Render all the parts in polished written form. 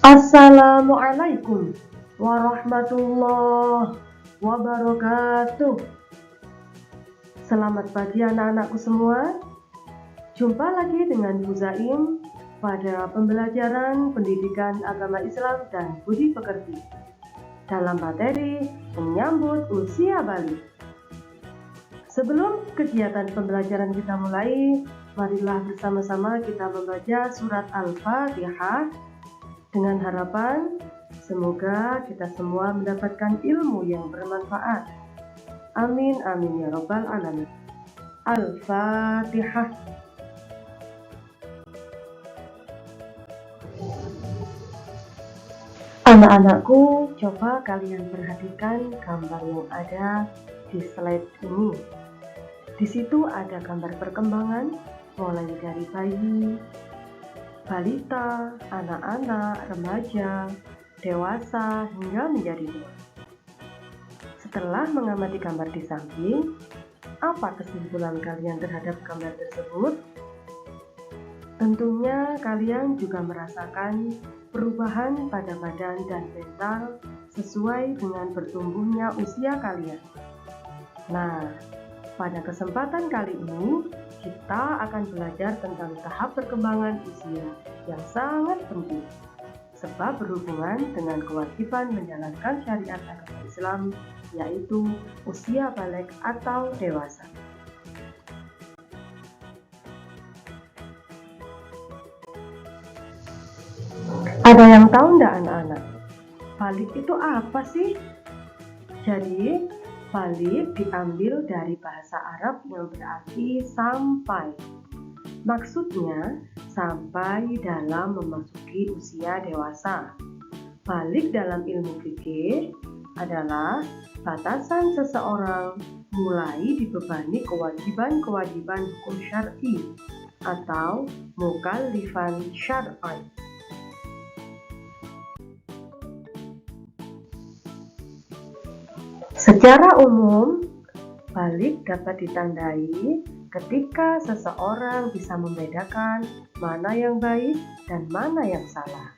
Assalamualaikum warahmatullahi wabarakatuh. Selamat pagi anak-anakku semua. Jumpa lagi dengan Bu Zaim pada pembelajaran pendidikan agama Islam dan budi pekerti dalam materi menyambut usia balik. Sebelum kegiatan pembelajaran kita mulai, marilah bersama-sama kita membaca surat Al-Fatihah dengan harapan semoga kita semua mendapatkan ilmu yang bermanfaat. Amin amin ya rabbal alamin. Al-Fatihah. Anak-anakku, coba kalian perhatikan gambar yang ada di slide ini. Di situ ada gambar perkembangan mulai dari bayi, balita, anak-anak, remaja, dewasa, hingga menjadi tua. Setelah mengamati gambar di samping, apa kesimpulan kalian terhadap gambar tersebut? Tentunya kalian juga merasakan perubahan pada badan dan mental sesuai dengan bertumbuhnya usia kalian. Nah, pada kesempatan kali ini, kita akan belajar tentang tahap perkembangan usia yang sangat penting, sebab berhubungan dengan kewajiban menjalankan syariat agama Islam, yaitu usia balik atau dewasa. Ada yang tahu enggak anak-anak? Balik itu apa sih? Jadi, balik diambil dari bahasa Arab yang berarti sampai. Maksudnya, sampai dalam memasuki usia dewasa. Balik dalam ilmu fikih adalah batasan seseorang mulai dibebani kewajiban-kewajiban hukum syar'i atau mukallifan syar'an. Secara umum, balik dapat ditandai ketika seseorang bisa membedakan mana yang baik dan mana yang salah.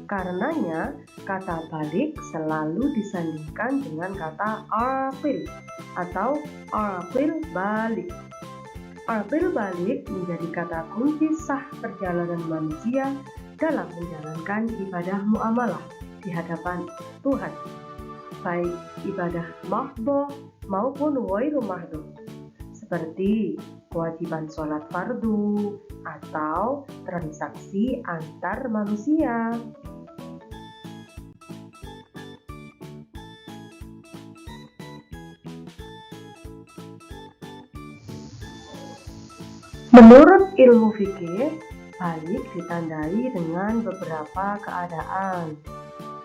Karenanya, kata balik selalu disandingkan dengan kata aqil atau aqil balik. Aqil balik menjadi kata kunci sah perjalanan manusia dalam menjalankan ibadah muamalah di hadapan Tuhan, baik ibadah mahdhah maupun ghairu mahdhah, seperti kewajiban sholat fardu atau transaksi antar manusia. Menurut ilmu fikih, balik ditandai dengan beberapa keadaan.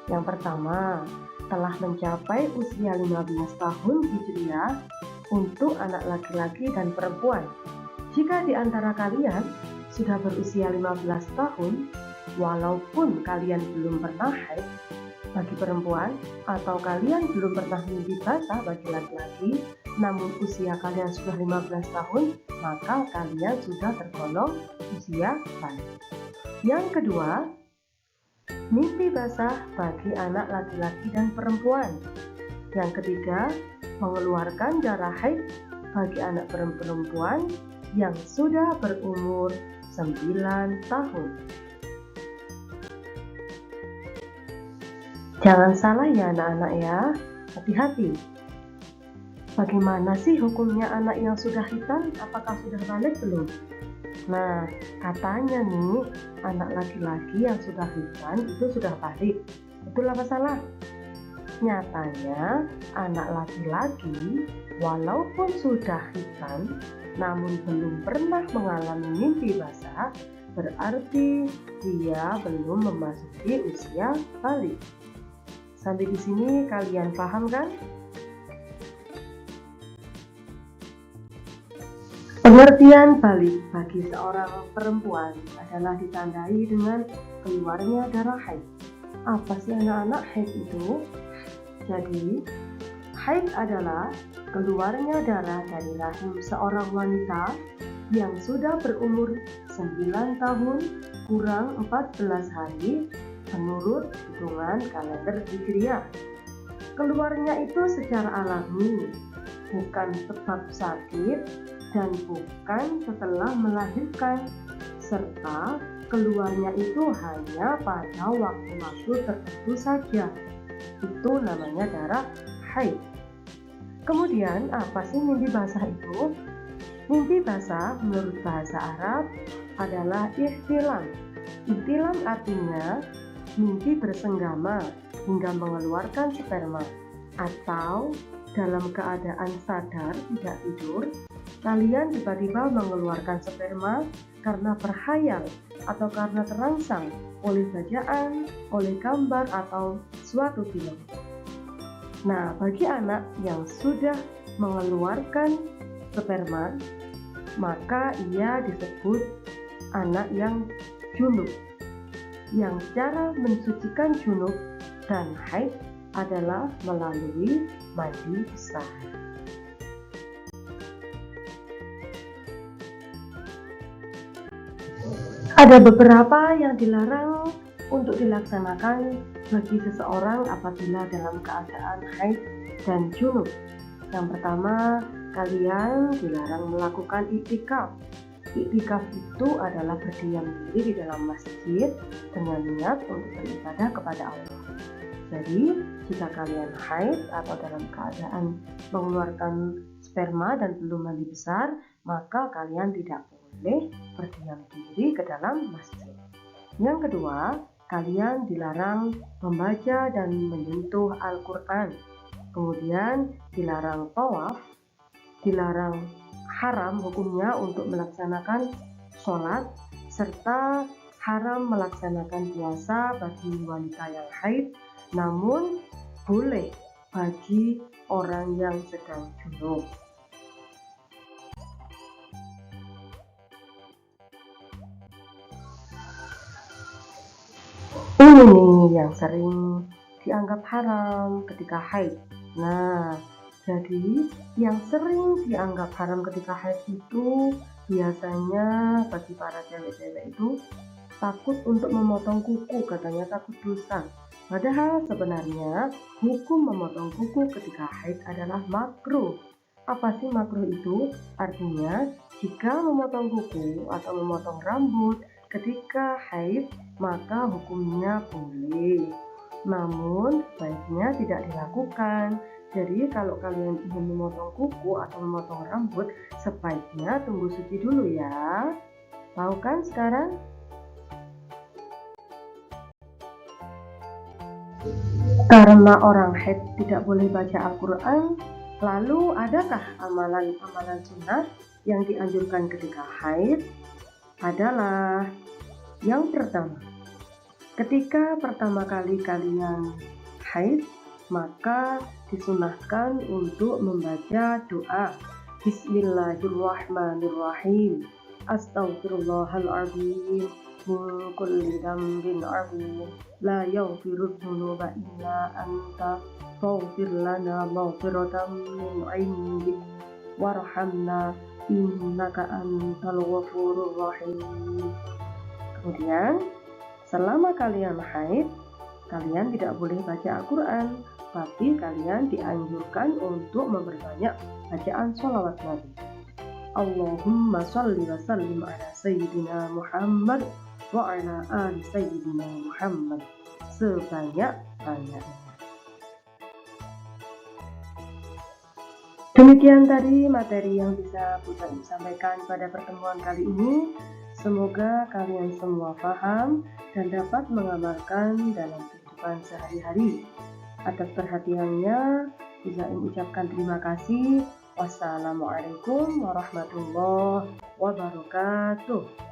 Yang pertama, telah mencapai usia 15 tahun Hijriah untuk anak laki-laki dan perempuan. Jika di antara kalian sudah berusia 15 tahun, walaupun kalian belum pernah haid bagi perempuan atau kalian belum pernah mimpi basah bagi laki-laki, namun usia kalian sudah 15 tahun, maka kalian sudah tergolong usia balik. Yang kedua, mimpi basah bagi anak laki-laki dan perempuan. Yang ketiga, mengeluarkan darah haid bagi anak perempuan yang sudah berumur 9 tahun. Jangan salah ya anak-anak ya, hati-hati. Bagaimana sih hukumnya anak yang sudah khitan? Apakah sudah balik belum? Nah, katanya nih, anak laki-laki yang sudah khitan itu sudah balik. Betul apa salah? Nyatanya, anak laki-laki walaupun sudah khitan, namun belum pernah mengalami mimpi basah, berarti dia belum memasuki usia balik. Sampai di sini kalian paham kan? Pengertian balik bagi seorang perempuan adalah ditandai dengan keluarnya darah haid. Apa sih anak-anak haid itu? Jadi, haid adalah keluarnya darah dari rahim seorang wanita yang sudah berumur 9 tahun kurang 14 hari menurut hitungan kalender Hijriah. Keluarnya itu secara alami, bukan sebab sakit dan bukan setelah melahirkan, serta keluarnya itu hanya pada waktu-waktu tertentu saja. Itu namanya darah haid. Kemudian apa sih mimpi basah itu? Mimpi basah menurut bahasa Arab adalah ihtilam. Ihtilam artinya mimpi bersenggama hingga mengeluarkan sperma, atau dalam keadaan sadar tidak tidur, kalian tiba-tiba mengeluarkan sperma karena berhayal atau karena terangsang oleh bacaan, oleh gambar atau suatu film. Nah, bagi anak yang sudah mengeluarkan sperma, maka ia disebut anak yang junub. Yang cara mensucikan junub dan haid adalah melalui mandi besar. Ada beberapa yang dilarang untuk dilaksanakan bagi seseorang apabila dalam keadaan haid dan junub. Yang pertama, kalian dilarang melakukan iktikaf. Iktikaf itu adalah berdiam diri di dalam masjid dengan niat untuk beribadah kepada Allah. Jadi, jika kalian haid atau dalam keadaan mengeluarkan sperma dan belum mandi besar, maka kalian tidak boleh berdiam diri ke dalam masjid. Yang kedua, kalian dilarang membaca dan menyentuh Al-Quran. Kemudian dilarang tawaf, dilarang haram hukumnya untuk melaksanakan sholat, serta haram melaksanakan puasa bagi wanita yang haid, namun boleh bagi orang yang sedang junub. Ini nih yang sering dianggap haram ketika haid. Nah, jadi yang sering dianggap haram ketika haid itu biasanya bagi para cewek-cewek itu takut untuk memotong kuku, katanya takut dosa. Padahal sebenarnya hukum memotong kuku ketika haid adalah makruh. Apa sih makruh itu? Artinya jika memotong kuku atau memotong rambut ketika haid maka hukumnya boleh. Namun baiknya tidak dilakukan. Jadi kalau kalian ingin memotong kuku atau memotong rambut, sebaiknya tunggu suci dulu ya. Tahu kan sekarang? Karena orang haid tidak boleh baca Al-Quran, lalu adakah amalan-amalan sunnah yang dianjurkan ketika haid? Adalah yang pertama, ketika pertama kali kalian haid, maka disunahkan untuk membaca doa Bismillahirrahmanirrahim, Astaghfirullahaladzim min kulli dambin azim, la yaghfirudz dzunuba illa anta, faghfir lana maghfiratan min 'indik, warhamna innaka antal ghafurur rahim. Kemudian, selama kalian haid, kalian tidak boleh baca Al-Quran, tapi kalian dianjurkan untuk memperbanyak bacaan sholawat Nabi. Allahumma sholli wa sallim ala Sayyidina Muhammad wa ala ali Sayyidina Muhammad sebanyak-banyaknya. Demikian tadi materi yang bisa Bu Saim sampaikan pada pertemuan kali ini. Semoga kalian semua paham dan dapat mengamalkan dalam kehidupan sehari-hari. Atas perhatiannya, Bu Saim ucapkan terima kasih. Wassalamualaikum warahmatullahi wabarakatuh.